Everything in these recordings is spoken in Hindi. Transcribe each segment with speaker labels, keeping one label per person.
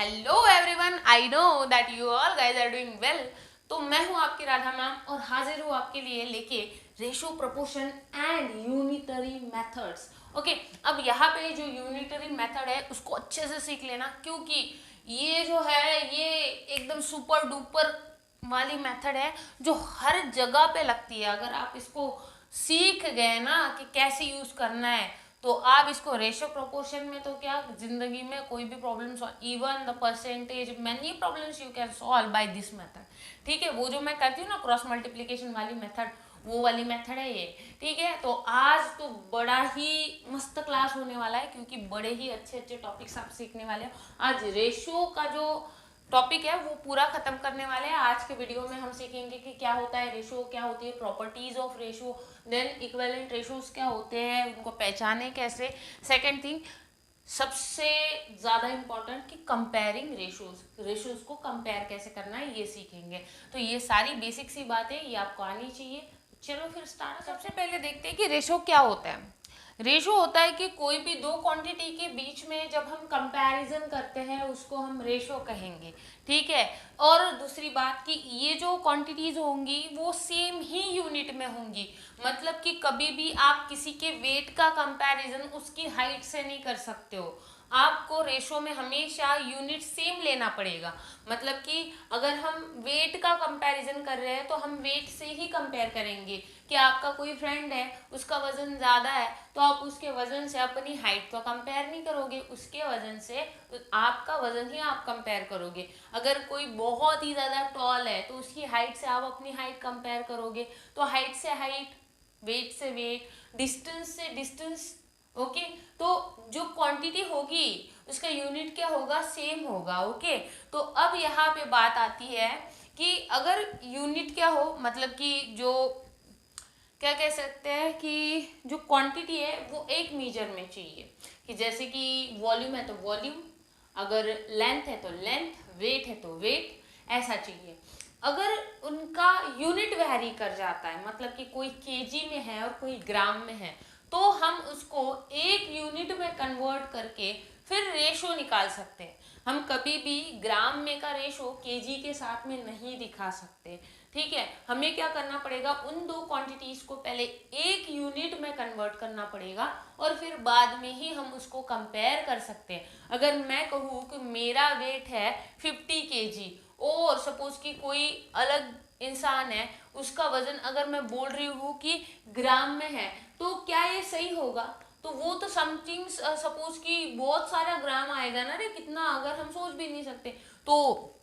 Speaker 1: Hello everyone, I know that you all guys are doing well. तो मैं हूं आपकी राधा मैम और हाजिर हूं आपके लिए लेके ratio, proportion and unitary methods. Okay, अब यहाँ पे जो यूनिटरी मेथड है उसको अच्छे से सीख लेना, क्योंकि ये जो है ये एकदम सुपर डुपर वाली मेथड है जो हर जगह पे लगती है। अगर आप इसको सीख गए ना कि कैसे यूज करना है, तो आप इसको रेशो प्रोपोर्शन में तो क्या, जिंदगी में कोई भी problem, even the percentage, many problems you can solve by this method. ठीक है, वो जो मैं करती हूँ ना क्रॉस मल्टीप्लीकेशन वाली मेथड, वो वाली मेथड है ये। ठीक है, तो आज तो बड़ा ही मस्त क्लास होने वाला है, क्योंकि बड़े ही अच्छे अच्छे टॉपिक्स आप सीखने वाले हो। आज रेशो का जो टॉपिक है वो पूरा खत्म करने वाले हैं। आज के वीडियो में हम सीखेंगे कि क्या होता है रेशो, क्या होती है properties of ratio, then equivalent ratios क्या होते हैं, उनको पहचाने कैसे। सेकंड थिंग, सबसे ज़्यादा इम्पॉर्टेंट कि कंपेयरिंग रेशोज को कंपेयर कैसे करना है, ये सीखेंगे। तो ये सारी बेसिक सी बातें ये आपको आनी चाहिए। चलो फिर स्टार्ट। सबसे पहले देखते हैं कि रेशो क्या होता है। रेशो होता है कि कोई भी दो क्वांटिटी के बीच में जब हम कंपैरिजन करते हैं उसको हम रेशो कहेंगे। ठीक है, और दूसरी बात कि ये जो क्वांटिटीज होंगी वो सेम ही यूनिट में होंगी। मतलब कि कभी भी आप किसी के वेट का कंपैरिजन उसकी हाइट से नहीं कर सकते हो। आपको रेशो में हमेशा यूनिट सेम लेना पड़ेगा। मतलब कि अगर हम वेट का कंपैरिजन कर रहे हैं तो हम वेट से ही कंपेयर करेंगे। कि आपका कोई फ्रेंड है, उसका वजन ज़्यादा है, तो आप उसके वजन से अपनी हाइट तो कंपेयर नहीं करोगे, उसके वजन से आपका वजन ही आप कंपेयर करोगे। अगर कोई बहुत ही ज़्यादा टॉल है तो उसकी हाइट से आप अपनी हाइट कंपेयर करोगे। तो हाइट से हाइट, वेट से वेट, डिस्टेंस से डिस्टेंस। ओके, तो जो क्वांटिटी होगी उसका यूनिट क्या होगा, सेम होगा। ओके, तो अब यहाँ पे बात आती है कि अगर यूनिट क्या हो, मतलब कि जो क्या कह सकते हैं कि जो क्वांटिटी है वो एक मीजर में चाहिए। कि जैसे कि वॉल्यूम है तो वॉल्यूम, अगर लेंथ है तो लेंथ, वेट है तो वेट, ऐसा चाहिए। अगर उनका यूनिट वैरी कर जाता है, मतलब कि कोई केजी में है और कोई ग्राम में है, तो हम उसको एक यूनिट में कन्वर्ट करके फिर रेशो निकाल सकते हैं। हम कभी भी ग्राम में का रेशो केजी के साथ में नहीं दिखा सकते। ठीक है, हमें क्या करना पड़ेगा, उन दो क्वांटिटीज को पहले एक यूनिट में कन्वर्ट करना पड़ेगा और फिर बाद में ही हम उसको कंपेयर कर सकते हैं। अगर मैं कहूँ कि मेरा वेट है 50 केजी और सपोज कि कोई अलग इंसान है, उसका वजन अगर मैं बोल रही हूँ कि ग्राम में है, तो क्या ये सही होगा? तो वो तो समथिंग सपोज कि बहुत सारा ग्राम आएगा ना रे, कितना, अगर हम सोच भी नहीं सकते। तो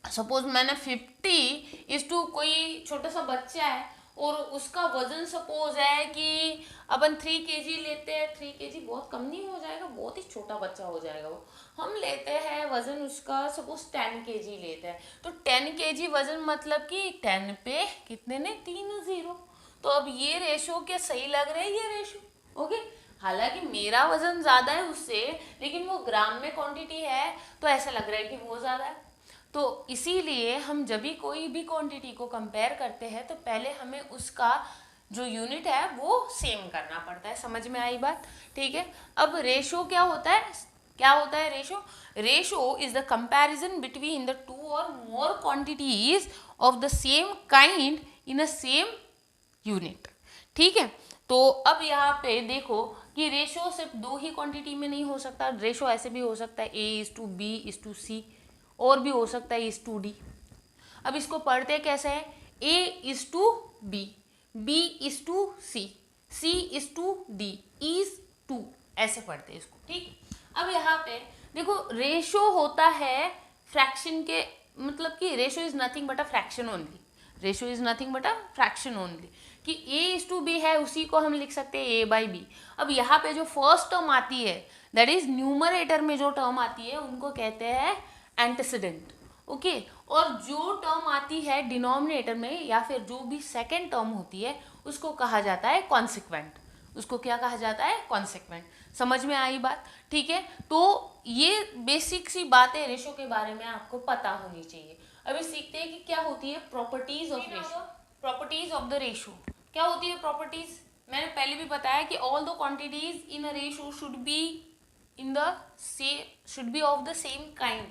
Speaker 1: सपोज मैंने 50 कोई छोटा सा बच्चा है और उसका वजन सपोज है कि अपन 3 केजी लेते हैं। 3 केजी बहुत कम नहीं हो जाएगा, बहुत ही छोटा बच्चा हो जाएगा वो। हम लेते हैं वजन उसका सपोज 10 केजी लेते हैं, तो 10 केजी वजन मतलब कि 10 पे कितने ने 3 0। तो अब ये रेशो क्या सही लग रहा है ये रेशो? ओके, हालांकि मेरा वजन ज़्यादा है उससे, लेकिन वो ग्राम में क्वांटिटी है तो ऐसा लग रहा है कि वो ज़्यादा है। तो इसीलिए हम जब भी कोई भी क्वांटिटी को कंपेयर करते हैं तो पहले हमें उसका जो यूनिट है वो सेम करना पड़ता है। समझ में आई बात? ठीक है, अब रेशो क्या होता है? क्या होता है ratio? Ratio is the comparison between the two और more quantities of the same kind in a same unit. ठीक है, तो अब यहाँ पे देखो कि रेशो सिर्फ दो ही क्वांटिटी में नहीं हो सकता। रेशो ऐसे भी हो सकता है A:B:C, और भी हो सकता है A:D। अब इसको पढ़ते कैसे है? A:B, B:C, C:D, E:2, ऐसे पढ़ते हैं इसको। ठीक, अब यहाँ पे देखो रेशो होता है फ्रैक्शन के, मतलब कि ratio is nothing but a fraction only. Ratio is nothing but a fraction only. कि A:B है उसी को हम लिख सकते हैं A/B। अब यहाँ पे जो फर्स्ट टर्म आती है, दैट इज न्यूमरेटर में जो टर्म आती है उनको कहते हैं एंटीसीडेंट। ओके, और जो टर्म आती है डिनोमिनेटर में या फिर जो भी सेकेंड टर्म होती है उसको कहा जाता है कॉन्सिक्वेंट। उसको क्या कहा जाता है? कॉन्सिक्वेंट। समझ में आई बात? ठीक है, तो ये बेसिक सी बातें रेशो के बारे में आपको पता होनी चाहिए। अभी सीखते हैं कि क्या होती है properties of ratio. Properties of the ratio क्या होती है? प्रॉपर्टीज मैंने पहले भी बताया कि all the quantities in a ratio should be of the same kind.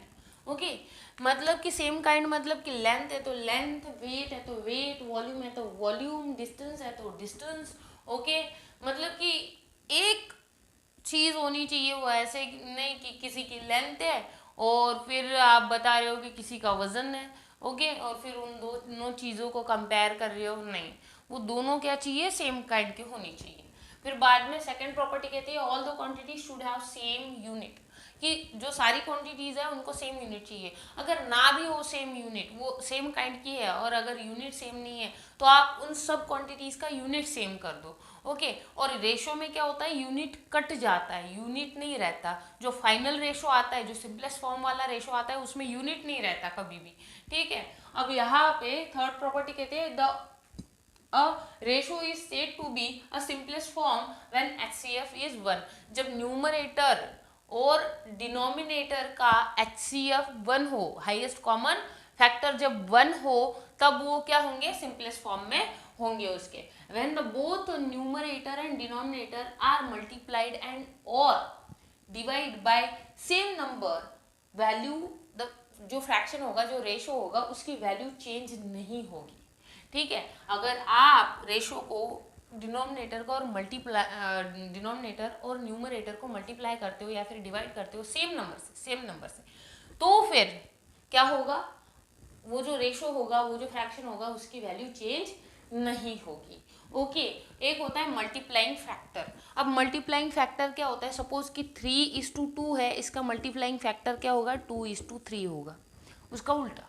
Speaker 1: Okay मतलब कि सेम काइंड मतलब कि लेंथ है तो लेंथ, वेट है तो वेट, वॉल्यूम है तो वॉल्यूम, डिस्टेंस है तो डिस्टेंस। ओके मतलब कि एक चीज होनी चाहिए, वो ऐसे नहीं कि किसी की लेंथ है और फिर आप बता रहे हो कि किसी का वजन है। ओके और फिर उन दोनों चीज़ों को कंपेयर कर रहे हो, नहीं, वो दोनों क्या चाहिए, सेम काइंड की होनी चाहिए। फिर बाद में सेकंड प्रॉपर्टी कहती है all the quantity should have same unit, कि जो सारी क्वांटिटीज है उनको सेम यूनिट चाहिए। अगर ना भी हो सेम यूनिट, वो सेम काइंड की है और अगर यूनिट सेम नहीं है तो आप उन सब क्वांटिटीज का यूनिट सेम कर दो। ओके और रेशो में क्या होता है, यूनिट कट जाता है, यूनिट नहीं रहता। जो फाइनल रेशो आता है, जो सिंपलेस्ट फॉर्म वाला रेशो आता है, उसमें यूनिट नहीं रहता कभी भी। ठीक है अब यहाँ पे थर्ड प्रॉपर्टी कहते हैं the a ratio is said to be a simplest form when HCF is 1। जब न्यूमरेटर और डिनोमिनेटर का HCF 1 हो, हाईएस्ट कॉमन फैक्टर जब 1 हो, तब वो क्या होंगे, सिंपलेस्ट फॉर्म में होंगे उसके। when the both numerator and denominator are multiplied and or divide by same number, value the जो फ्रैक्शन होगा, जो रेशो होगा, उसकी वैल्यू चेंज नहीं होगी। ठीक है अगर आप रेशो को डिनोमिनेटर को और डिनोमिनेटर और न्यूमरेटर को मल्टीप्लाई करते हो या फिर डिवाइड करते हो सेम नंबर से, तो फिर क्या होगा, वो जो रेशो होगा, वो जो फ्रैक्शन होगा, उसकी वैल्यू चेंज नहीं होगी। ओके एक होता है मल्टीप्लाइंग फैक्टर। अब मल्टीप्लाइंग फैक्टर क्या होता है, सपोज कि 3:2 है, इसका मल्टीप्लाइंग फैक्टर क्या होगा, 2:3 होगा, उसका उल्टा,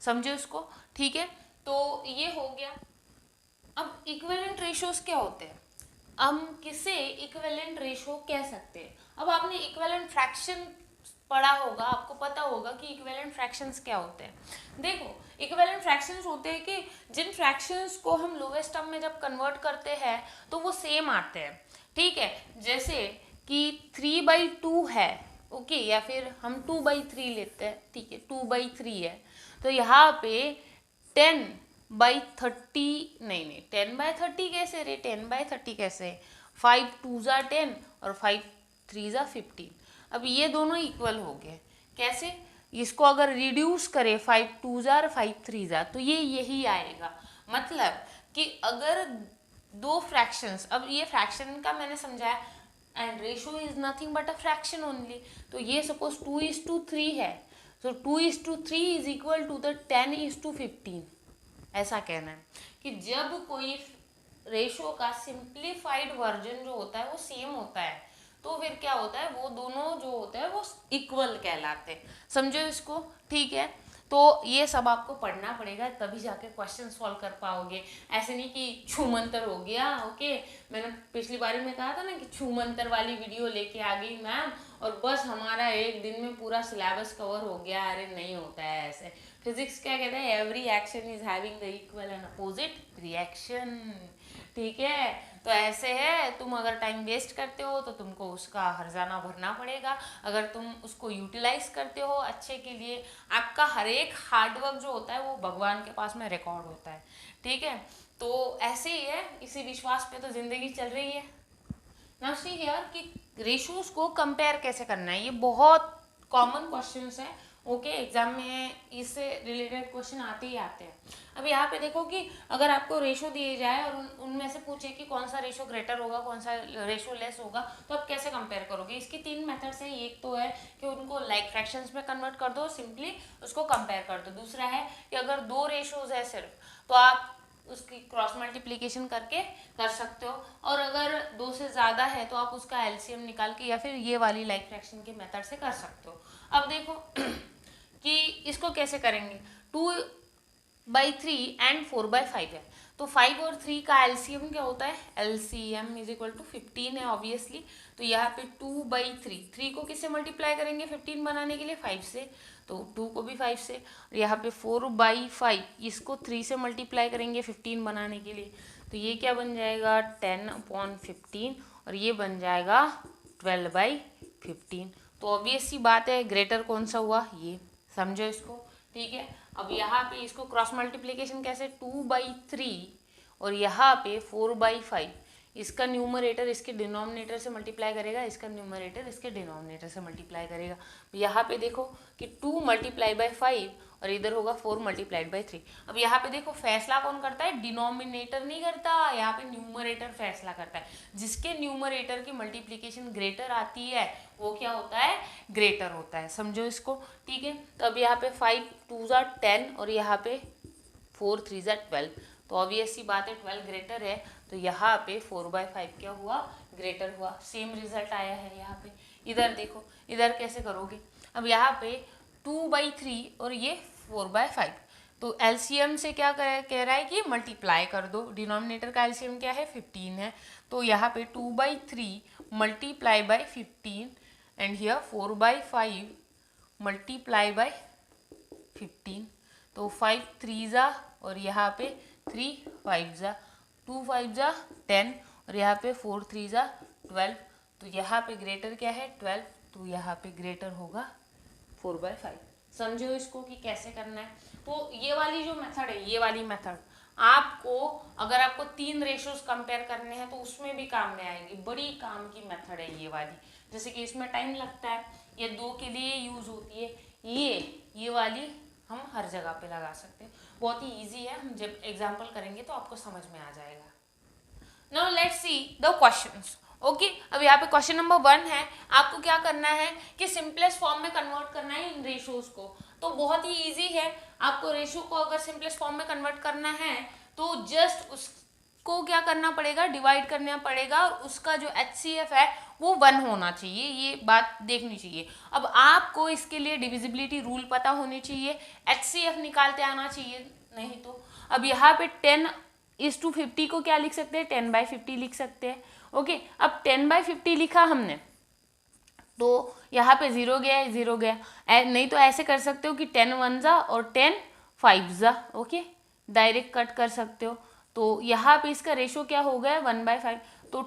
Speaker 1: समझे उसको। ठीक है तो ये हो गया। अब इक्विवेलेंट रेशियोज क्या होते हैं, हम किसे इक्विवेलेंट रेशियो कह सकते हैं। अब आपने इक्विवेलेंट फ्रैक्शन पढ़ा होगा, आपको पता होगा कि इक्विवेलेंट फ्रैक्शंस क्या होते हैं। देखो इक्विवेलेंट फ्रैक्शंस होते हैं कि जिन फ्रैक्शंस को हम लोवेस्ट टर्म में जब कन्वर्ट करते हैं तो वो सेम आते हैं। ठीक है जैसे कि 3/2 है, ओके या फिर हम 2/3 लेते हैं, ठीक है 2/3 है, तो यहाँ पे 10/30 नहीं 10/30 कैसे रे, 10/30 कैसे, 5 2 10 और 5 3 15। अब ये दोनों इक्वल हो गए, कैसे, इसको अगर रिड्यूस करें 5 2 और 5 3 तो ये यही आएगा। मतलब कि अगर दो फ्रैक्शंस, अब ये फ्रैक्शन का मैंने समझाया, and ratio is nothing but a fraction only, तो ये सपोज 2:3 है, so 2:3 is equal to the 10:15। ऐसा कहना है कि जब कोई रेशो का सिंप्लीफाइड वर्जन जो होता है वो सेम होता है, तो फिर क्या होता है, वो दोनों जो होते हैं वो इक्वल कहलाते हैं। समझो इसको। ठीक है तो ये सब आपको पढ़ना पड़ेगा, तभी जाके क्वेश्चन सॉल्व कर पाओगे। ऐसे नहीं कि छूमंतर हो गया। ओके मैंने पिछली बारी में कहा था ना कि छूमंतर वाली वीडियो लेके आ गई मैम और बस हमारा एक दिन में पूरा सिलेबस कवर हो गया। अरे नहीं होता है ऐसे। फिजिक्स क्या कहते हैं, every action is having the equal and opposite reaction. ठीक है तो ऐसे है, तुम अगर टाइम वेस्ट करते हो तो तुमको उसका हर्जाना भरना पड़ेगा। अगर तुम उसको यूटिलाइज करते हो अच्छे के लिए, आपका हर एक हार्डवर्क जो होता है वो भगवान के पास में रिकॉर्ड होता है। ठीक है तो ऐसे ही है, इसी विश्वास पे तो जिंदगी चल रही है। नाउ सी हियर कि रेशियोज को कंपेयर कैसे करना है, ये बहुत कॉमन क्वेश्चंस है। ओके एग्जाम में इससे रिलेटेड क्वेश्चन आते ही आते हैं। अब यहाँ पे देखो कि अगर आपको रेशो दिए जाए और उनमें से पूछे कि कौन सा रेशो ग्रेटर होगा, कौन सा रेशो लेस होगा, तो आप कैसे कंपेयर करोगे। इसकी 3 मेथड्स है। एक तो है कि उनको लाइक फ्रैक्शंस में कन्वर्ट कर दो, सिंपली उसको कंपेयर कर दो। दूसरा है कि अगर 2 रेशोज है सिर्फ, तो आप उसकी क्रॉस मल्टीप्लिकेशन करके कर सकते हो, और अगर 2 से ज़्यादा है तो आप उसका एलसीएम निकाल के या फिर ये वाली लाइक फ्रैक्शन के मेथड से कर सकते हो। अब देखो कि इसको कैसे करेंगे। 2/3 एंड 4/5 है, तो 5 और 3 का एलसीएम क्या होता है, एलसीएम इज इक्वल टू 15 है ऑब्वियसली। तो यहाँ पे 2/3, 3 को किससे मल्टीप्लाई करेंगे 15 बनाने के लिए, 5 से, तो 2 को भी 5 से। और यहाँ पे 4/5 इसको 3 से मल्टीप्लाई करेंगे 15 बनाने के लिए, तो ये क्या बन जाएगा 10/15 और ये बन जाएगा 12/15। तो ऑब्वियस सी बात है ग्रेटर कौन सा हुआ, ये, समझो इसको। ठीक है अब यहाँ पे इसको क्रॉस मल्टीप्लिकेशन कैसे, 2/3 और यहाँ पे 4/5, इसका न्यूमरेटर इसके डिनोमिनेटर से मल्टीप्लाई करेगा, इसका न्यूमरेटर इसके डिनोमिनेटर से मल्टीप्लाई करेगा। यहाँ पे देखो कि 2 मल्टीप्लाई बाई 5 और इधर होगा 4 मल्टीप्लाइड बाई 3। अब यहाँ पे देखो फैसला कौन करता है, डिनोमिनेटर नहीं करता, यहाँ पे न्यूमरेटर फैसला करता है। जिसके न्यूमरेटर की मल्टीप्लीकेशन ग्रेटर आती है वो क्या होता है, ग्रेटर होता है। समझो इसको, ठीक है। तो अब यहाँ पे 5 2 10 और यहाँ पे 4 3 12, तो ऑब्वियस सी बात है 12 ग्रेटर है, तो यहाँ पे 4/5 क्या हुआ, ग्रेटर हुआ। सेम रिजल्ट आया है यहाँ पे। इधर देखो, इधर कैसे करोगे, अब यहाँ पे 2/3 और ये 4/5, तो एलसीएम से क्या कह रहा है कि मल्टीप्लाई कर दो। डिनोमिनेटर का एलसीएम क्या है, 15 है, तो यहाँ पे 2/3 multiply by 15 and here 4/5 multiply by 15, तो 5 3 और यहाँ पे 3 5 2 5 10 और यहाँ पे 4 3 12, तो यहाँ पे ग्रेटर क्या है 12, तो यहाँ पे ग्रेटर होगा 4/5। समझो इसको कि कैसे करना है। तो ये वाली जो मेथड है, ये वाली मेथड आपको, अगर आपको 3 रेशोज कंपेयर करने हैं तो उसमें भी काम में आएगी। बड़ी काम की मेथड है ये वाली, जैसे कि इसमें टाइम लगता है, ये 2 के लिए यूज होती है, ये वाली हम हर जगह पे लगा सकते हैं। बहुत ही इजी है, हम जब एग्जाम्पल करेंगे तो आपको समझ में आ जाएगा। Now let's see the questions. Okay, अब यहाँ पे क्वेश्चन नंबर 1 है, आपको क्या करना है कि सिंपलेस्ट फॉर्म में कन्वर्ट करना है इन रेशोज को। तो बहुत ही इजी है, आपको रेशो को अगर सिंपलेस्ट फॉर्म में कन्वर्ट करना है तो जस्ट उसको क्या करना पड़ेगा, डिवाइड करना पड़ेगा, और उसका जो HCF है वो 1 होना चाहिए, ये बात देखनी चाहिए। अब आपको इसके लिए डिविजिबिलिटी रूल पता होनी चाहिए, HCF निकालते आना चाहिए, नहीं तो अब यहाँ पे 10:50 को क्या लिख सकते हैं, 10/50 लिख सकते हैं। ओके, अब 10/50 लिखा हमने तो यहाँ पे 0 गया है, 0 गया, नहीं तो ऐसे कर सकते हो कि 10 1 और 10 5 ओके, डायरेक्ट कट कर सकते हो। तो यहाँ पे इसका रेशो क्या हो गया 1/5, तो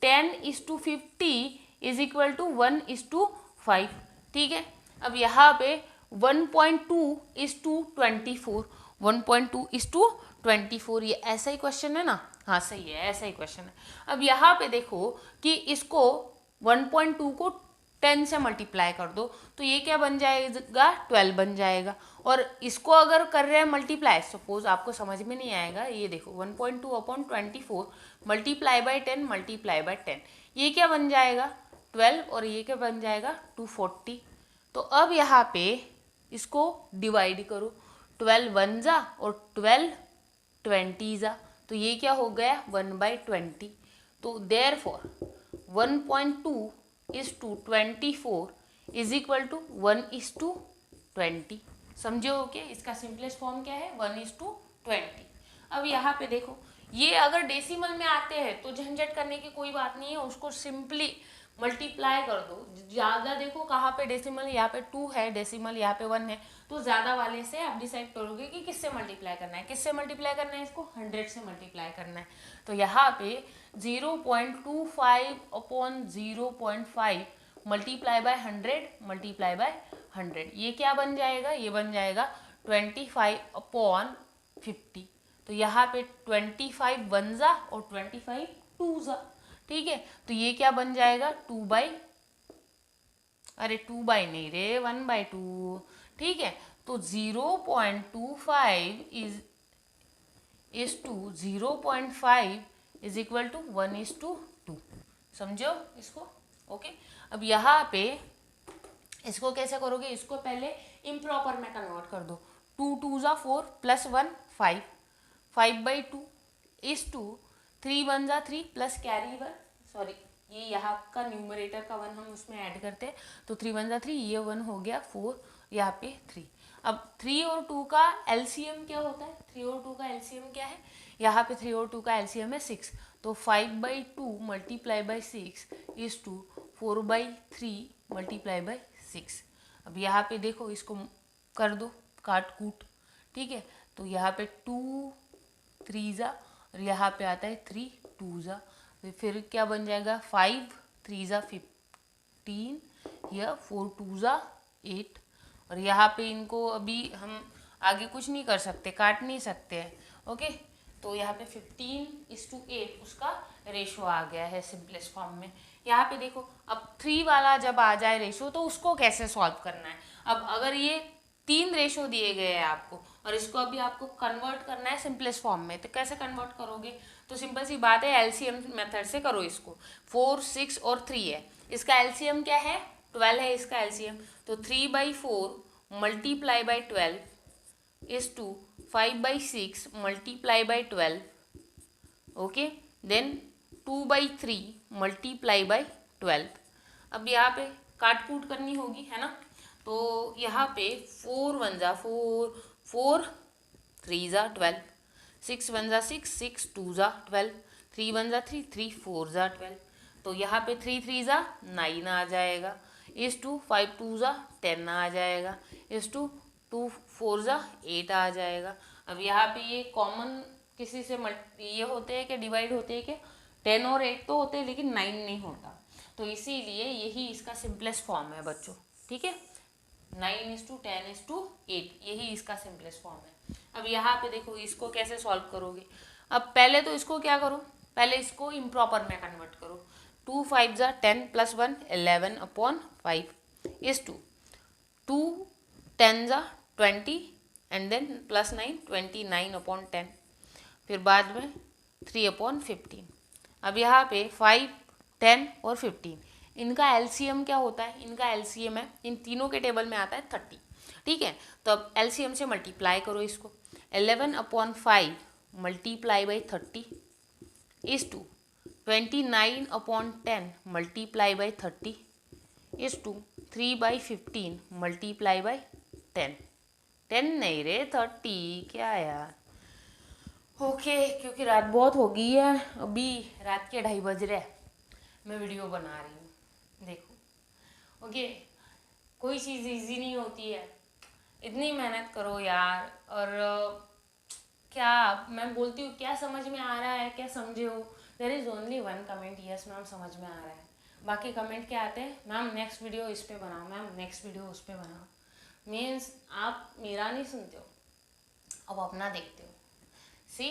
Speaker 1: 10:50 इज इक्वल टू 1:5, ठीक है। अब यहाँ पे 1.2:24, 1.2:24, ये ऐसा ही क्वेश्चन है ना, हाँ सही है, ऐसा ही क्वेश्चन है। अब यहाँ पे देखो कि इसको 1.2 को 10 से मल्टीप्लाई कर दो, तो ये क्या बन जाएगा, 12 बन जाएगा। और इसको अगर कर रहे हैं मल्टीप्लाई, सपोज आपको समझ में नहीं आएगा, ये देखो 1.2/24 मल्टीप्लाई बाई 10 मल्टीप्लाई बाई 10, ये क्या बन जाएगा 12 और ये क्या बन जाएगा 240। तो अब यहाँ पे इसको डिवाइड करो, 12 1 और 12 20, तो ये क्या हो गया 1/20। तो देयरफॉर 1.2:24 इज इक्वल टू 1:20। समझो ओके, इसका सिंपलेस्ट फॉर्म क्या है 1:20। अब यहाँ पे देखो, ये अगर डेसिमल में आते हैं तो झंझट करने की कोई बात नहीं है, उसको सिंपली मल्टीप्लाई कर दो। ज़्यादा देखो कहाँ पे डेसिमल, यहाँ पे 2 है डेसिमल, यहाँ पे 1 है, तो ज़्यादा वाले से आप डिसाइड करोगे कि किससे मल्टीप्लाई करना है, किससे मल्टीप्लाई करना है, इसको 100 से मल्टीप्लाई करना है। तो यहाँ पे 0.25/0.5 मल्टीप्लाई बाय 100 मल्टीप्लाई बाय 100, ये क्या बन जाएगा, ये बन जाएगा 25/50। तो यहाँ पे 25 1 और 25 2, ठीक है। तो ये क्या बन जाएगा 2 नहीं रे 1/2, ठीक है। तो 0.25 is to 0.5 is equal to 1:2। समझो इसको, ओके। अब यहाँ पे इसको कैसे करोगे, इसको पहले इम्प्रॉपर में कन्वर्ट कर दो, 2 2 4 plus 1 5, 5/2 is to 3 1 3 plus carry 1, sorry ये यहाँ का न्यूमरेटर का 1 हम उसमें ऐड करते हैं, तो 3 1 3, ये 1 हो गया 4, यहाँ पे 3। अब 3 और 2 का एलसीएम क्या होता है, 3 और 2 का एलसीएम क्या है, यहाँ पे 3 और 2 का एलसीएम है 6, तो 5/2 multiply by 6 is to 4/3 multiply by 6। अब यहाँ पे देखो इसको कर दो काट कूट, ठीक है। तो यहाँ पे 2 3 और यहाँ पे आता है 3 2, तो फिर क्या बन जाएगा 5 3 15, या 4 2 8, और यहाँ पे इनको अभी हम आगे कुछ नहीं कर सकते, काट नहीं सकते हैं, ओके। तो यहाँ पे 15:8 उसका रेशो आ गया है सिंपलेस्ट फॉर्म में। यहाँ पे देखो अब 3 वाला जब आ जाए रेशो तो उसको कैसे सॉल्व करना है। अब अगर ये 3 रेशो दिए गए हैं आपको और इसको अभी आपको कन्वर्ट करना है सिंपलेस्ट फॉर्म में, तो कैसे कन्वर्ट करोगे? तो सिंपल सी बात है, एलसीएम मेथड से करो इसको। 4, 6 और 3 है, इसका एलसीएम क्या है? 12 है इसका एलसीएम। तो 3/4 multiply by 12 is to 5/6 multiply by 12, okay, then 2/3 multiply by 12। अब यहाँ पे काट कूट करनी होगी, है ना। तो यहाँ पे 4 1 जा 4, 4 3 जा 12, 6 1 जा 6, 6 2 जा 12, 3 1 जा 3, 3 4 जा 12। तो यहाँ पे 3 3 जा 9 आ जाएगा, इस टू 5 2 जा 10 आ जाएगा, इस टू 2 4 जा 8 आ जाएगा। अब यहाँ पे ये कॉमन किसी से ये होते हैं कि डिवाइड होते हैं कि 10 और 8 तो होते हैं लेकिन 9 नहीं होता, तो इसीलिए यही इसका सिंपलेस्ट फॉर्म है बच्चों, ठीक है। 9:10:8 यही इसका सिंपलेस्ट फॉर्म है। अब यहाँ पे देखो इसको कैसे सॉल्व करोगे। अब पहले तो इसको क्या करो, पहले इसको इम्प्रॉपर में कन्वर्ट करो। 2 5 जा 10 + 1 11/5 इज टू 2 10 जा 20 एंड देन +9 29/10, फिर बाद में 3/15। अब यहाँ पे 5 10 और 15 इनका एलसीएम क्या होता है? इनका एलसीएम है, इन तीनों के टेबल में आता है 30, ठीक है। तो अब एलसीएम से मल्टीप्लाई करो इसको। 11/5 multiply by 30 is to 29/10 multiply by 30 is to 3/15 multiply by 10। 10 नहीं रे 30, क्या यार। ओके क्योंकि रात बहुत हो गई है, अभी रात के 2:30 बज रहे हैं, मैं वीडियो बना रही हूँ, देखो। ओके, कोई चीज़ इजी नहीं होती है, इतनी मेहनत करो यार। और क्या मैं बोलती हूँ, क्या समझ में आ रहा है, क्या समझे हो? There is only 1 comment, yes ma'am समझ में आ रहा है। बाकी कमेंट क्या आते हैं? मैम नेक्स्ट वीडियो इस पे बनाओ, मैम नेक्स्ट वीडियो उस पे बनाओ। मीन्स आप मेरा नहीं सुनते हो, अब अपना देखते हो। सी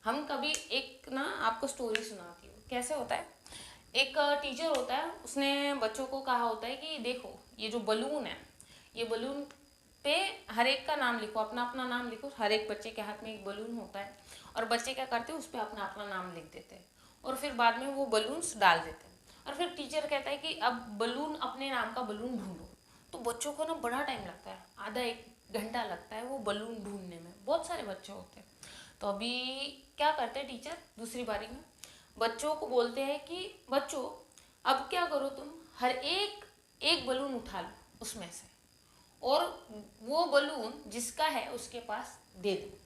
Speaker 1: हम कभी एक ना आपको स्टोरी सुनाती हूँ, कैसे होता है। एक टीचर होता है, उसने बच्चों को कहा होता है कि देखो ये जो बलून है, ये बलून पे हर एक का नाम लिखो, अपना अपना नाम लिखो। हर एक बच्चे के हाथ में एक बलून होता है और बच्चे क्या करते हैं, उस पर अपना अपना नाम लिख देते हैं और फिर बाद में वो बलून्स डाल देते हैं। और फिर टीचर कहता है कि अब बलून, अपने नाम का बलून ढूंढो। तो बच्चों को ना बड़ा टाइम लगता है, आधा 1 घंटा लगता है वो बलून ढूंढने में, बहुत सारे बच्चे होते हैं। तो अभी क्या करते हैं टीचर, दूसरी बारी में बच्चों को बोलते हैं कि बच्चों अब क्या करो, तुम हर एक बलून उठा लो उसमें से और वो बलून जिसका है उसके पास दे दो।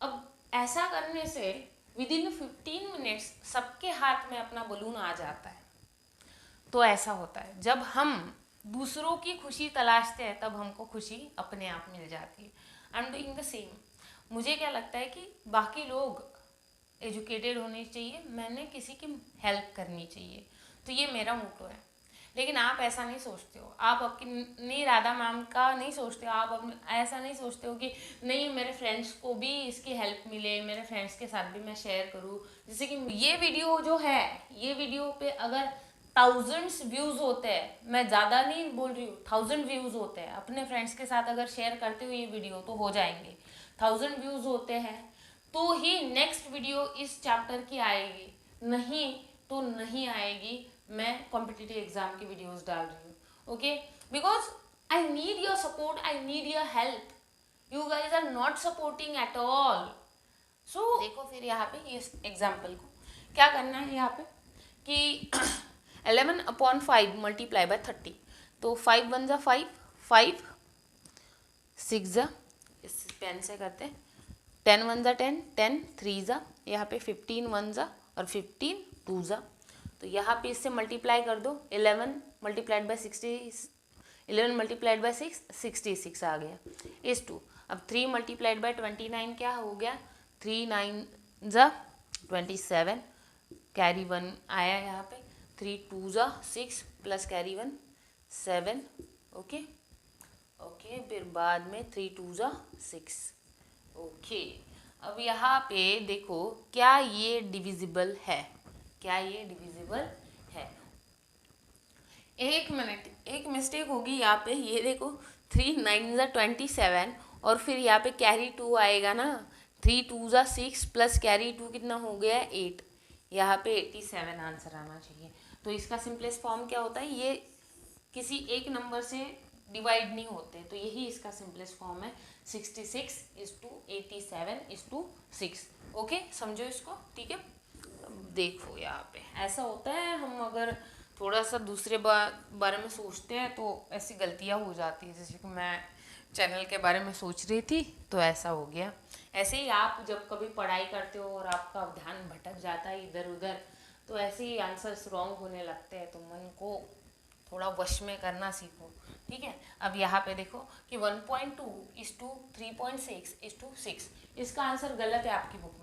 Speaker 1: अब ऐसा करने से विदिन 15 मिनट्स सबके हाथ में अपना बलून आ जाता है। तो ऐसा होता है, जब हम दूसरों की खुशी तलाशते हैं तब हमको खुशी अपने आप मिल जाती है। I am doing the same. मुझे क्या लगता है कि बाकी लोग एजुकेटेड होने चाहिए, मैंने किसी की हेल्प करनी चाहिए, तो ये मेरा मोटो है। लेकिन आप ऐसा नहीं सोचते हो, आप अपनी राधा मैम का नहीं सोचते हो, आप ऐसा नहीं सोचते हो कि नहीं मेरे फ्रेंड्स को भी इसकी हेल्प मिले, मेरे फ्रेंड्स के साथ भी मैं शेयर करूँ। जैसे कि ये वीडियो जो है, ये वीडियो पे अगर 1000 व्यूज़ होते हैं, मैं ज़्यादा नहीं बोल रही हूँ, 1000 व्यूज़ होते हैं, अपने फ्रेंड्स के साथ अगर शेयर करते हो ये वीडियो तो हो जाएंगे। 1000 व्यूज़ होते हैं तो ही नेक्स्ट वीडियो इस चैप्टर की आएगी, नहीं तो नहीं आएगी। मैं कॉम्पिटिटिव एग्जाम की वीडियोस डाल रही हूँ, okay, because I need your support, I need your help. You guys are not supporting at all. So देखो फिर यहाँ पे ये एग्जाम्पल को क्या करना है, यहाँ पे कि 11/5 मल्टीप्लाई बाय 30, तो 5 1 जा 5, 5 6 जा, इस पेन से करते हैं, 10 1 जा 10, 10 3 जा, यहाँ पे 15 1 जा और 15 2 जा। तो यहाँ पे इससे मल्टीप्लाई कर दो, 11 मल्टीप्लाइड बाई 60, 11 मल्टीप्लाइड बाई 6 66 आ गया, इस टू। अब 3 मल्टीप्लाइड बाई 29 क्या हो गया, 3 9 जा 27, कैरी 1 आया यहाँ पे, 3 2 जा 6 प्लस कैरी 1 7, ओके ओके, फिर बाद में 3 2 जा 6, ओके। अब यहाँ पे देखो क्या ये डिविजिबल है, क्या ये डिविजिबल है। एक मिनट, एक मिस्टेक होगी यहाँ पे, ये देखो 3 9 ज़ा 27 और फिर यहाँ पे कैरी 2 आएगा ना, 3 2 ज़ा 6 प्लस कैरी 2 कितना हो गया 8, यहाँ पे 87 आंसर आना चाहिए। तो इसका सिंपलेस्ट फॉर्म क्या होता है, ये किसी एक नंबर से डिवाइड नहीं होते, तो यही इसका सिंपलेस्ट फॉर्म है 66:87:6। ओके, समझो इसको, ठीक है। देखो यहाँ पे ऐसा होता है, हम अगर थोड़ा सा दूसरे बारे में सोचते हैं तो ऐसी गलतियाँ हो जाती है, जैसे कि मैं चैनल के बारे में सोच रही थी तो ऐसा हो गया। ऐसे ही आप जब कभी पढ़ाई करते हो और आपका ध्यान भटक जाता है इधर उधर, तो ऐसे ही आंसर्स रॉन्ग होने लगते हैं, तो मन को थोड़ा वश में करना सीखो, ठीक है। अब यहाँ पे देखो कि 1.2:3.6:6, इसका आंसर गलत है आपकी बुक में।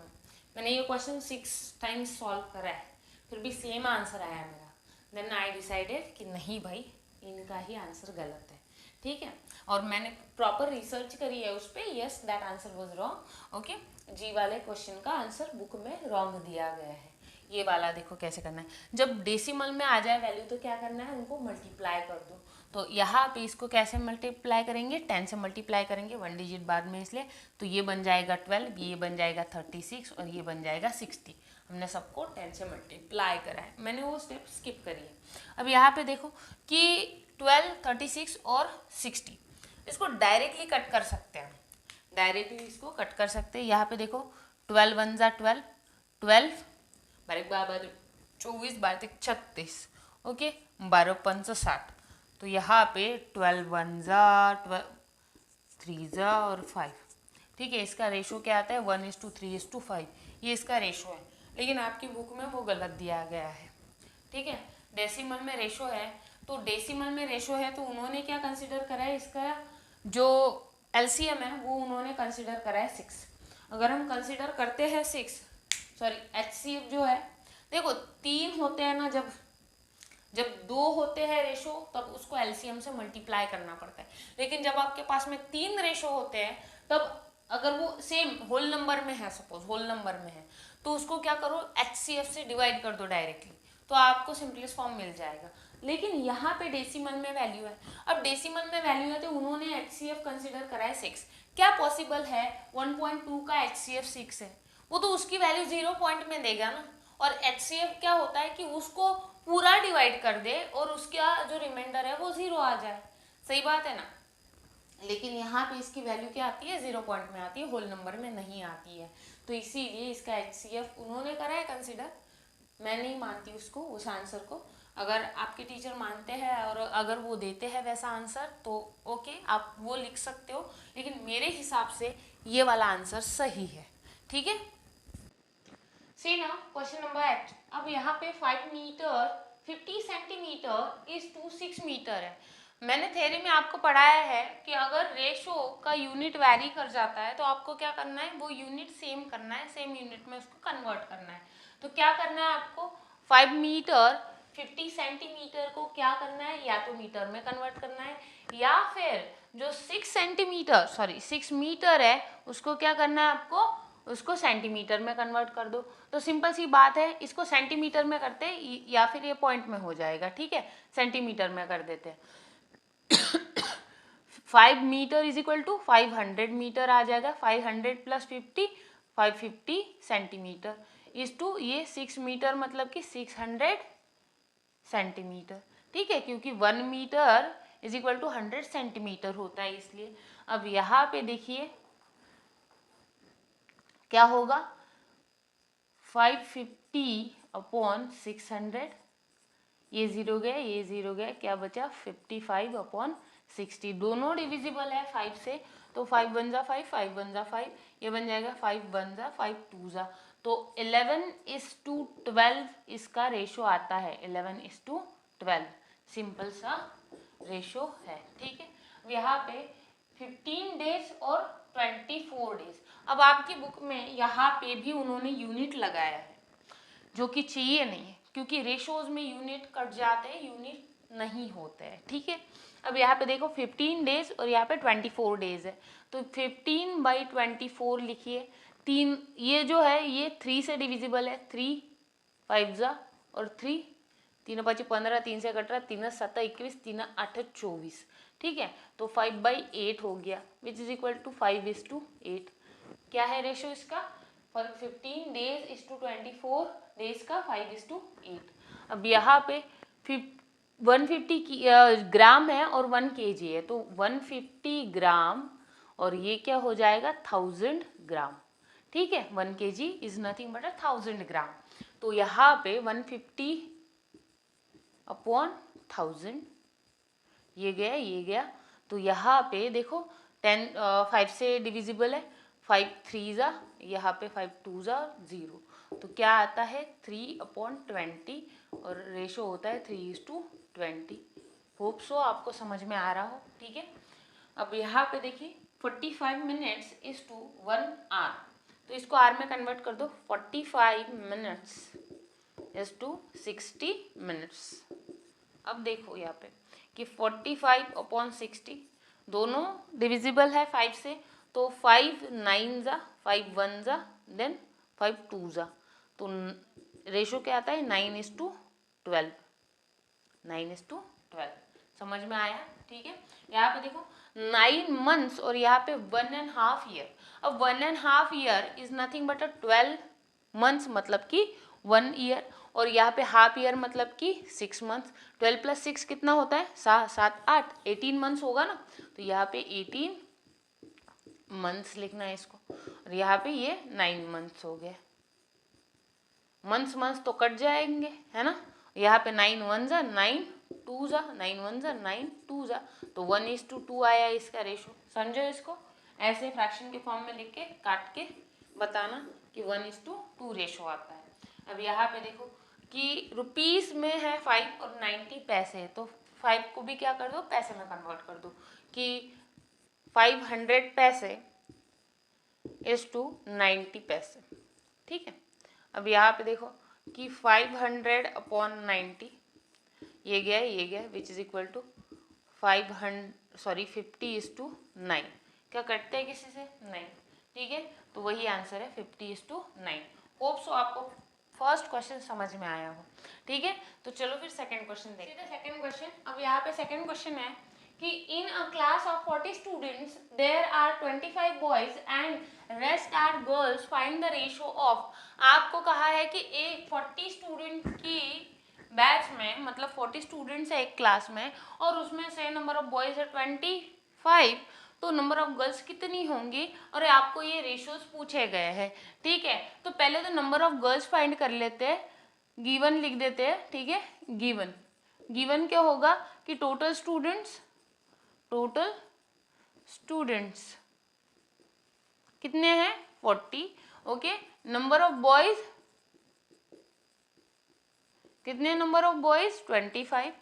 Speaker 1: मैंने ये क्वेश्चन 6 टाइम्स सॉल्व करा है, फिर भी सेम आंसर आया मेरा। देन आई डिसाइडेड कि नहीं भाई, इनका ही आंसर गलत है, ठीक है। और मैंने प्रॉपर रिसर्च करी है उस पर, yes that answer was wrong. Okay, G वाले क्वेश्चन का आंसर बुक में रॉन्ग दिया गया है। ये वाला देखो कैसे करना है, जब डेसिमल में आ जाए वैल्यू तो क्या करना है, उनको मल्टीप्लाई कर दो। तो यहाँ पे इसको कैसे मल्टीप्लाई करेंगे, 10 से मल्टीप्लाई करेंगे, 1 डिजिट बाद में इसलिए, तो ये बन जाएगा 12, ये बन जाएगा 36 और ये बन जाएगा 60। हमने सबको 10 से मल्टीप्लाई करा है, मैंने वो स्टेप स्किप करी है। अब यहाँ पे देखो कि 12, 36 और 60, इसको डायरेक्टली कट कर सकते हैं, डायरेक्टली इसको कट कर सकते हैं। यहाँ पे देखो 12 1 ज़ा 12, 12 बारह 24 12 36, ओके, 12 5 60। तो यहाँ पे 12 1 ज़ा 12, 3 ज़ा और 5, ठीक है। इसका रेशो क्या आता है 1:3:5, ये इसका रेशो है, लेकिन आपकी बुक में वो गलत दिया गया है, ठीक है। डेसिमल में रेशो है, तो डेसिमल में रेशो है तो उन्होंने क्या कंसिडर करा है, इसका जो एलसीएम है वो उन्होंने कंसिडर करा है 6। अगर हम कंसिडर करते हैं 6, सॉरी एचसीएफ जो है, देखो 3 होते हैं ना, जब 2 होते हैं रेशो तब उसको एलसीएम से मल्टीप्लाई करना पड़ता है, लेकिन जब आपके पास में 3 रेशो होते हैं तब अगर वो सेम होल नंबर में है, सपोज होल नंबर में है, तो उसको क्या करो एचसीएफ से डिवाइड कर दो डायरेक्टली, तो आपको सिंपलेस्ट फॉर्म मिल जाएगा। लेकिन यहाँ पे डेसिमल में वैल्यू है, अब डेसिमल में वैल्यू है तो उन्होंने एचसीएफ कंसिडर करा है 6। क्या पॉसिबल है 1.2 का एचसीएफ 6 है, वो तो उसकी वैल्यू 0 पॉइंट में देगा ना, और एचसीएफ क्या होता है कि उसको पूरा डिवाइड कर दे और उसका जो रिमाइंडर है वो 0 आ जाए, सही बात है ना। लेकिन यहाँ पे इसकी वैल्यू क्या आती है 0 पॉइंट में आती है, होल नंबर में नहीं आती है, तो इसीलिए इसका एचसीएफ उन्होंने करा है कंसिडर। मैं नहीं मानती उसको, उस आंसर को। अगर आपके टीचर मानते हैं और अगर वो देते हैं वैसा आंसर तो ओके, आप वो लिख सकते हो, लेकिन मेरे हिसाब से ये वाला आंसर सही है, ठीक है। सी ना क्वेश्चन नंबर 8। अब यहाँ पे 5 metre 50 centimetre is to 6 metre है। मैंने थ्योरी में आपको पढ़ाया है कि अगर रेशो का यूनिट वैरी कर जाता है तो आपको क्या करना है, वो यूनिट सेम करना है, सेम यूनिट में उसको कन्वर्ट करना है। तो क्या करना है आपको, 5 मीटर 50 सेंटीमीटर को क्या करना है, या तो मीटर में कन्वर्ट करना है, या फिर जो 6 सेंटीमीटर सॉरी 6 मीटर है उसको क्या करना है आपको, उसको सेंटीमीटर में कन्वर्ट कर दो। तो सिंपल सी बात है, इसको सेंटीमीटर में करते या फिर ये पॉइंट में हो जाएगा, ठीक है, सेंटीमीटर में कर देते हैं। 5 meter is equal to 500 meter आ जाएगा, 500 प्लस 50 550 सेंटीमीटर इज टू ये 6 मीटर मतलब कि 600 सेंटीमीटर, ठीक है, क्योंकि 1 metre is equal to 100 centimetre होता है इसलिए। अब यहाँ पे देखिए क्या होगा, 550 अपॉन 600, ये 0 गया, ये 0 गया, क्या बचा 55 अपॉन 60, दोनों डिविजिबल है 5 से, तो 5 1 ज़ा 5, 5 1 ज़ा 5, ये बन जाएगा 5 1 ज़ा 5 2 ज़ा, तो 11:12 इसका रेशो आता है, 11:12 सिंपल सा रेशो है, ठीक है। यहाँ पे 15 डेज और 24 डेज। अब आपकी बुक में यहाँ पे भी उन्होंने यूनिट लगाया है, जो कि चाहिए नहीं है, क्योंकि रेशोज में यूनिट कट जाते हैं, यूनिट नहीं होते हैं, ठीक है। अब यहाँ पे देखो 15 डेज और यहाँ पे 24 डेज है, तो 15/24 लिखिए, 3 ये जो है ये 3 से डिविजिबल है, 3 5 जा और 3 3 5 15, 3 से 18, 3 7 21, 3 8 24, ठीक है। तो 5/8 हो गया विच इज इक्वल टू 5:8। क्या है रेशो इसका? 15 डेज इज टू 24 डेज का 5:8। अब यहाँ पे 150 ग्राम है और 1 kg है, तो 150 ग्राम और ये क्या हो जाएगा 1000 ग्राम, ठीक है। 1 kg इज नथिंग बट 1000 ग्राम। तो यहाँ पे 150/1000 ये गया। तो यहाँ पे देखो 5 से डिविजिबल है, 5 3 जा, यहाँ पे 5 2 जा 0, तो क्या आता है 3/20 और रेशो होता है 3:20। होप सो आपको समझ में आ रहा हो, ठीक है। अब यहाँ पे देखिए 45 मिनट्स इज टू 1 आवर, तो इसको आर में कन्वर्ट कर दो। 45 मिनट्स इज टू 60 मिनट्स। अब देखो यहाँ पे कि 45/60 दोनों डिविजिबल है 5 से, तो 5 9 जा, 5 1 जा, देन 5 2 जा, तो रेशो क्या आता है 9:12। 9:12 समझ में आया, ठीक है। यहाँ पे देखो 9 मंथ्स और यहाँ पे 1.5 ईयर। अब 1.5 year is nothing but 12 months मतलब कि 1 ईयर, और यहाँ पे हाफ ईयर मतलब कि 6 मंथ्स। 12 + 6 कितना होता है? 7 8 18 मंथ्स होगा ना, तो यहाँ पे 18 मंथ्स लिखना है इसको, और यहाँ पे ये 9 मंथ्स हो गए। मंथ्स तो कट जाएंगे, है ना। यहाँ पे 9 1 जा 9 2 जा, 9 1 जा 9 2 जा, तो 1:2 आया इसका रेशो। समझो इसको, ऐसे फ्रैक्शन के फॉर्म में लिख के काट के बताना कि 1:2 रेशो आता है। अब यहाँ पे देखो कि रुपीस में है 5 और 90 पैसे, तो 5 को भी क्या कर दो पैसे में कन्वर्ट कर दो कि 500 पैसे इज टू 90 पैसे, ठीक है। अब यहाँ पे देखो कि 500/90 ये गया विच इज इक्वल टू 50:9। क्या कटते हैं किसी से? नहीं, ठीक है। तो वही आंसर है 50:9। होप सो आपको फर्स्ट क्वेश्चन समझ में आया हो, ठीक है। तो चलो फिर सेकंड क्वेश्चन देखते हैं। सेकंड क्वेश्चन, अब यहाँ पे सेकंड क्वेश्चन है कि in a class of 40 students there are 25 boys and rest are girls, find the ratio of. आपको कहा है कि एक 40 स्टूडेंट की बैच में, मतलब 40 स्टूडेंट्स है एक क्लास में, और उसमें से नंबर ऑफ बॉयज है 25, तो नंबर ऑफ गर्ल्स कितनी होंगी, और आपको ये रेशियोज पूछे गए हैं, ठीक है। तो पहले तो नंबर ऑफ गर्ल्स फाइंड कर लेते हैं, गिवन लिख देते हैं, ठीक है। गिवन क्या होगा कि टोटल स्टूडेंट्स कितने हैं 40, ओके। नंबर ऑफ बॉयज कितने, number of boys 25।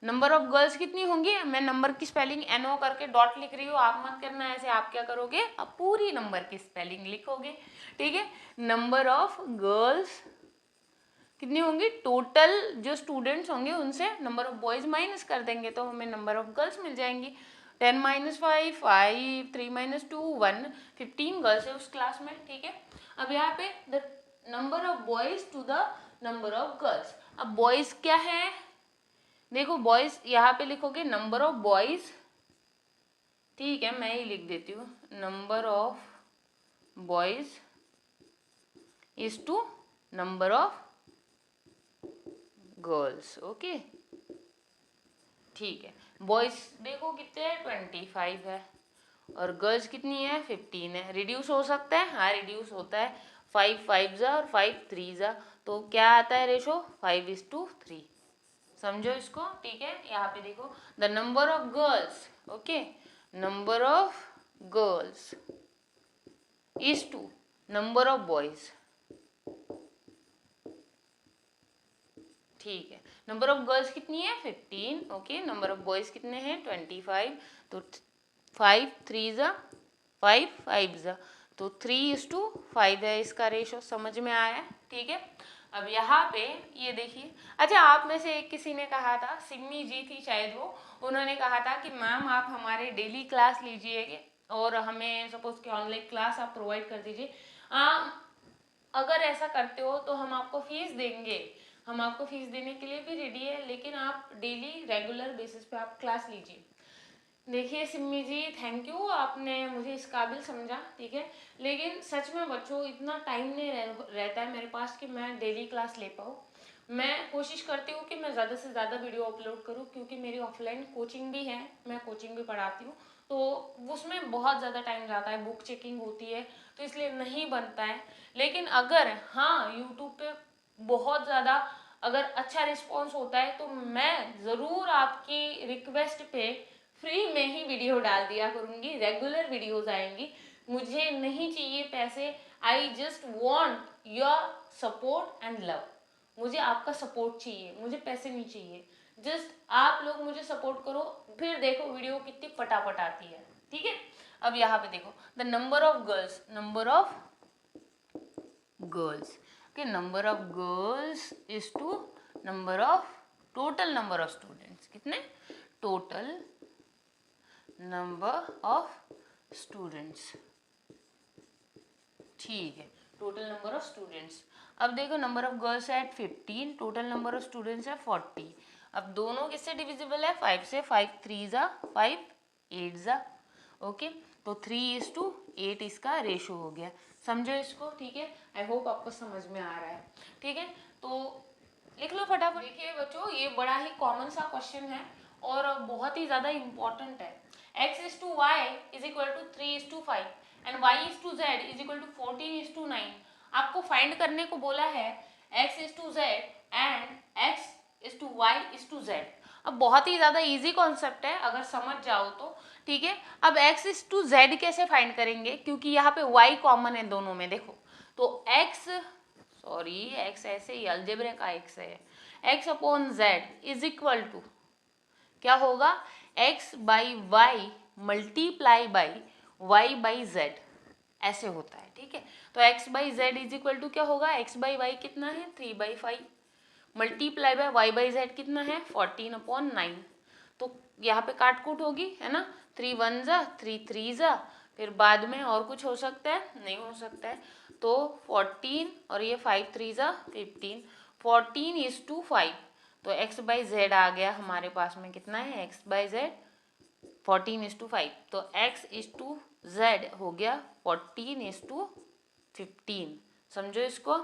Speaker 1: Number of girls कितनी होंगी, मैं नंबर की स्पेलिंग NO करके डॉट लिख रही हूँ, आप मत करना ऐसे। आप क्या करोगे, आप पूरी नंबर की स्पेलिंग लिखोगे, ठीक है। नंबर ऑफ गर्ल्स कितनी होंगी, टोटल जो स्टूडेंट्स होंगे उनसे नंबर ऑफ बॉयज माइनस कर देंगे तो हमें नंबर ऑफ गर्ल्स मिल जाएंगी। 10 - 5 5, 3 - 2 1, 15 गर्ल्स है उस क्लास में, ठीक है। अब यहाँ पे the number of boys to the number of girls. अब बॉयज क्या है, देखो बॉयज यहाँ पे लिखोगे नंबर ऑफ बॉयज, ठीक है, मैं ही लिख देती हूँ, number of boys is to number of girls, okay, ठीक है। बॉयज देखो कितने हैं 25 है, और गर्ल्स कितनी है 15 है। रिड्यूस हो सकता है, हाँ रिड्यूस होता है, 5 5 जा और 5 3 जा, तो क्या आता है रेशो 5:3। समझो इसको, ठीक है। यहाँ पे देखो the number of girls, okay, number of girls is to number of boys, ठीक है। नंबर ऑफ गर्ल्स कितनी है 15, ओके। नंबर ऑफ बॉयज कितने हैं 25, तो 5 3 जा 5 5 जा, तो 3:5 है इसका रेशो। समझ में आया, ठीक है। अब यहाँ पे ये देखिए, अच्छा आप में से एक किसी ने कहा था, सिमी जी थी शायद वो, उन्होंने कहा था कि मैम आप हमारे डेली क्लास लीजिएगा और हमें सपोज कि ऑनलाइन क्लास आप प्रोवाइड कर दीजिए, अगर ऐसा करते हो तो हम आपको फीस देंगे, हम आपको फीस देने के लिए भी रेडी है, लेकिन आप डेली रेगुलर बेसिस पे आप क्लास लीजिए। देखिए सिम्मी जी, थैंक यू, आपने मुझे इस काबिल समझा, ठीक है, लेकिन सच में बच्चों इतना टाइम नहीं रहता है मेरे पास कि मैं डेली क्लास ले पाऊँ। मैं कोशिश करती हूँ कि मैं ज़्यादा से ज़्यादा वीडियो अपलोड करूँ, क्योंकि मेरी ऑफलाइन कोचिंग भी है, मैं कोचिंग भी पढ़ाती हूँ, तो उसमें बहुत ज़्यादा टाइम जाता है, बुक चेकिंग होती है, तो इसलिए नहीं बनता है। लेकिन अगर हाँ यूट्यूब पे बहुत ज़्यादा अगर अच्छा रिस्पॉन्स होता है तो मैं ज़रूर आपकी रिक्वेस्ट पे फ्री में ही वीडियो डाल दिया करूँगी, रेगुलर वीडियोज़ आएंगी। मुझे नहीं चाहिए पैसे, I just want your support and love. मुझे आपका सपोर्ट चाहिए, मुझे पैसे नहीं चाहिए, जस्ट आप लोग मुझे सपोर्ट करो, फिर देखो वीडियो कितनी फटाफट आती है, ठीक है। अब यहाँ पे देखो the number of girls, number of girls, okay, number of girls is to number of total number of students, कितने, total number of students, ठीक है, टोटल नंबर ऑफ स्टूडेंट्स। अब देखो नंबर ऑफ गर्ल्स है 15, टोटल नंबर ऑफ स्टूडेंट्स है 40। अब दोनों किससे डिविजिबल है, 5 से, 5 3 जा 5 8 जा, ओके, तो 3:8 इसका रेशो हो गया, समझो इसको, ठीक है। आई होप आपको समझ में आ रहा है, ठीक है, तो लिख लो फटाफट। देखिए बच्चों, ये बड़ा ही कॉमन सा क्वेश्चन है और बहुत ही ज़्यादा इम्पॉर्टेंट है। x/y is equal to 3:5 and y/z is equal to 14:9। आपको फाइंड करने को बोला है x/z एंड x/y/z। अब बहुत ही ज़्यादा इजी कॉन्सेप्ट है अगर समझ जाओ तो, ठीक है। अब x/z कैसे फाइंड करेंगे, क्योंकि यहाँ पे y कॉमन है दोनों में, देखो तो x ऐसे ही अलजेब्रा का x है, x/z इज इक्वल टू क्या होगा, x/y मल्टीप्लाई बाई y/z, ऐसे होता है, ठीक है। तो x/z इज इक्वल टू क्या होगा, x/y कितना है 3/5 मल्टीप्लाई बाय y/z कितना है 14/9। तो यहाँ पे काट कूट होगी, है ना, 3 1 जा 3 3 जा, फिर बाद में और कुछ हो सकता है, नहीं हो सकता है, तो 14 और ये 5 3 जा 15, 14:5, तो x/z आ गया हमारे पास में, कितना है x/z 14:5, तो x/z हो गया 14:15, समझो इसको,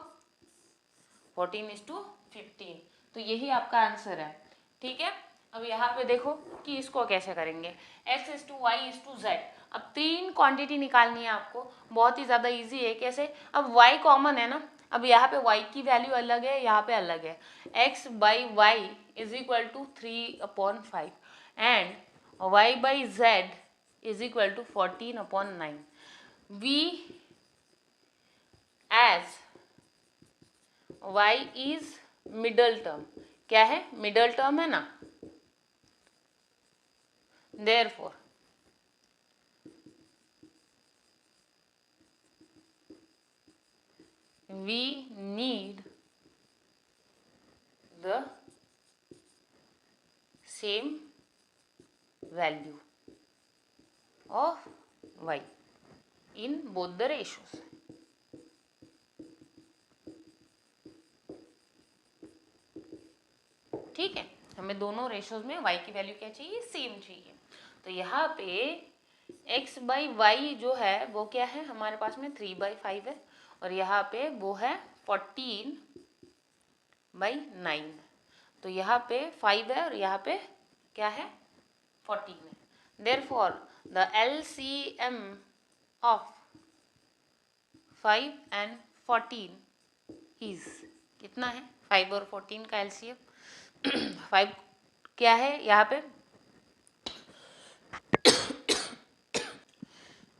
Speaker 1: 14:15, तो यही आपका आंसर है, ठीक है। अब यहाँ पे देखो कि इसको कैसे करेंगे, x/y/z। अब 3 क्वांटिटी निकालनी है आपको, बहुत ही ज़्यादा इजी है, कैसे, अब y कॉमन है ना, अब यहाँ पे y की वैल्यू अलग है, यहाँ पे अलग है, x/y is equal to 3/5 and y/z is equal to 14/9। We as y is middle term, क्या है, मिडल टर्म है ना, therefore we need the same value of y in both the ratios, ठीक है। हमें दोनों रेशोज में y की वैल्यू क्या चाहिए, सेम चाहिए। तो यहाँ पे x/y जो है वो क्या है हमारे पास में 3/5 है, और यहाँ पे वो है 14/9, तो यहाँ पे 5 है और यहाँ पे क्या है 14 है। Therefore the LCM of 5 and 14 is कितना है, 5 और 14 का LCM 5 क्या है यहाँ पे,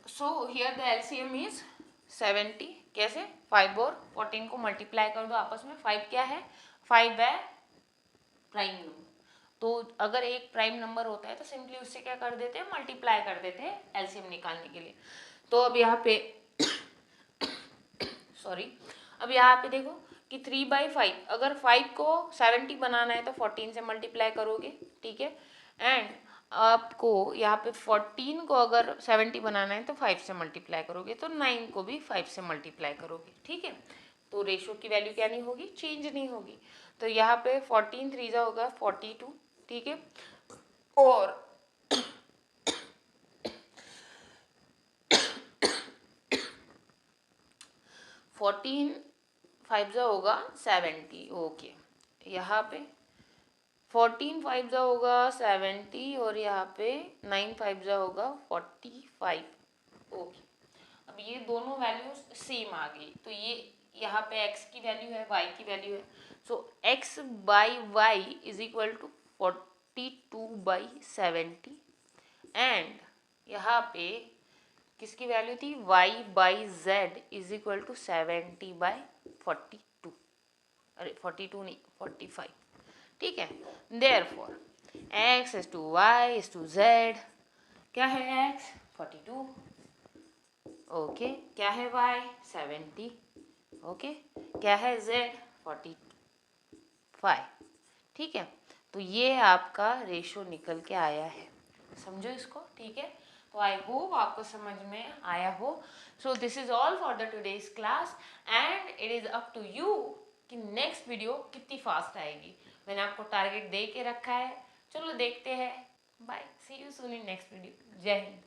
Speaker 1: so here the LCM is 70, कैसे, 5 और 14 को मल्टीप्लाई कर दो आपस में, 5 क्या है, 5 है प्राइम नंबर, तो अगर एक प्राइम नंबर होता है तो सिंपली उससे क्या कर देते हैं, मल्टीप्लाई कर देते हैं एलसीएम निकालने के लिए। तो अब यहाँ पे सॉरी, अब यहाँ पे देखो कि 3/5, अगर 5 को 70 बनाना है तो 14 से मल्टीप्लाई करोगे, ठीक है, एंड आपको यहाँ पे 14 को अगर 70 बनाना है तो 5 से मल्टीप्लाई करोगे, तो 9 को भी 5 से मल्टीप्लाई करोगे, ठीक है। तो रेशो की वैल्यू क्या नहीं होगी, चेंज नहीं होगी। तो यहाँ पे 14 3 होगा 42, ठीक है। और 14 5 होगा 70, ओके। यहाँ पे 14 5 होगा 70 और यहाँ पे 9 5 होगा 45, ओके। अब ये दोनों वैल्यूज सेम आ गई, तो ये यहाँ पे x की वैल्यू है, y की वैल्यू है। So x by Y is equal to 42/70 and यहाँ पे किसकी वैल्यू थी, y by Z is equal to 70/42, अरे 42 नहीं 45, ठीक है। Therefore x is to y is to z, क्या है x 42, ओके, क्या है y 70, ओके, क्या है z 45, ठीक है। तो ये आपका रेशो निकल के आया है, समझो इसको, ठीक है। तो आई होप आपको समझ में आया हो। So this is all for the today's class and it is up to you कि नेक्स्ट वीडियो कितनी फास्ट आएगी। मैंने आपको टारगेट दे के रखा है, चलो देखते हैं। Bye, see you soon in next video. जय हिंद।